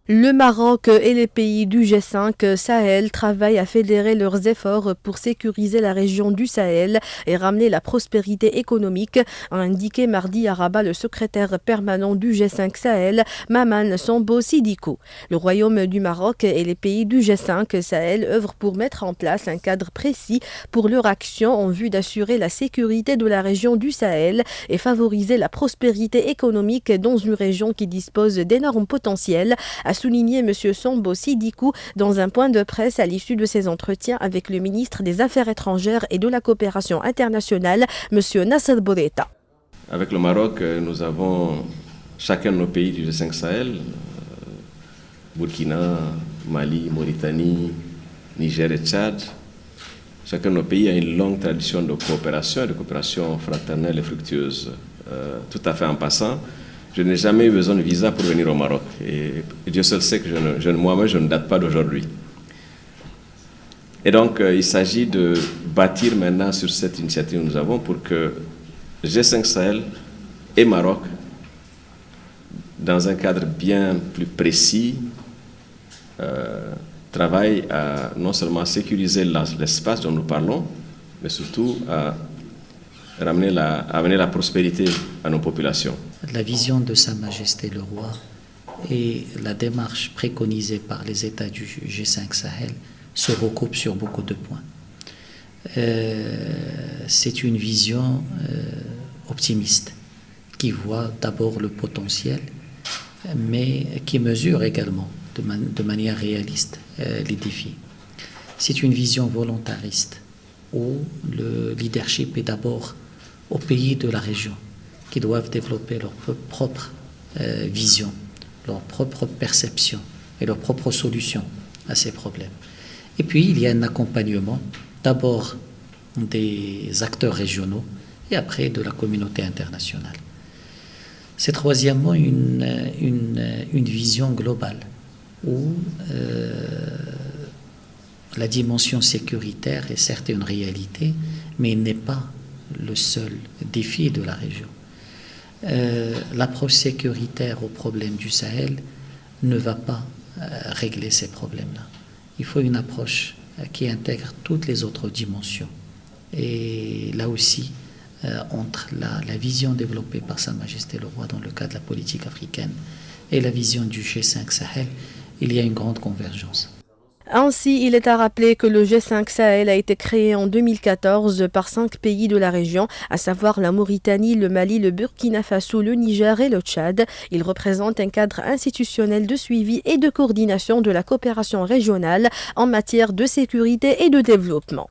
Le Maroc et les pays du G5 Sahel travaillent à fédérer leurs efforts pour sécuriser la région du Sahel et ramener la prospérité économique, a indiqué mardi à Rabat le secrétaire permanent du G5 Sahel, Maman Sambo Sidiko. Le Royaume du Maroc et les pays du G5 Sahel œuvrent pour mettre en place un cadre précis pour leur action en vue d'assurer la sécurité de la région du Sahel et favoriser la prospérité économique dans une région qui dispose d'énormes potentiels, a souligné M. Sambo Sidiko dans un point de presse à l'issue de ses entretiens avec le ministre des Affaires étrangères et de la coopération internationale, M. Nasser Boureta. Avec le Maroc, nous avons chacun de nos pays du G5 Sahel, Burkina, Mali, Mauritanie, Niger et Tchad. Chacun de nos pays a une longue tradition de coopération fraternelle et fructueuse. Tout à fait en passant, je n'ai jamais eu besoin de visa pour venir au Maroc. Et Dieu seul sait que moi-même, je ne date pas d'aujourd'hui. Et donc, il s'agit de bâtir maintenant sur cette initiative que nous avons pour que G5 Sahel et Maroc, dans un cadre bien plus précis, travaillent à non seulement sécuriser l'espace dont nous parlons, mais surtout à amener la prospérité à nos populations. La vision de Sa Majesté le Roi et la démarche préconisée par les États du G5 Sahel se recoupent sur beaucoup de points. C'est une vision optimiste qui voit d'abord le potentiel, mais qui mesure également de manière réaliste les défis. C'est une vision volontariste où le leadership est d'abord aux pays de la région qui doivent développer leur propre vision, leur propre perception et leurs propres solutions à ces problèmes. Et puis, il y a un accompagnement d'abord des acteurs régionaux et après de la communauté internationale. C'est troisièmement une vision globale où la dimension sécuritaire est certes une réalité, mais n'est pas le seul défi de la région. L'approche sécuritaire aux problèmes du Sahel ne va pas régler ces problèmes-là. Il faut une approche qui intègre toutes les autres dimensions. Et là aussi, entre la vision développée par Sa Majesté le Roi dans le cadre de la politique africaine et la vision du G5 Sahel, il y a une grande convergence. Ainsi, il est à rappeler que le G5 Sahel a été créé en 2014 par 5 pays de la région, à savoir la Mauritanie, le Mali, le Burkina Faso, le Niger et le Tchad. Il représente un cadre institutionnel de suivi et de coordination de la coopération régionale en matière de sécurité et de développement.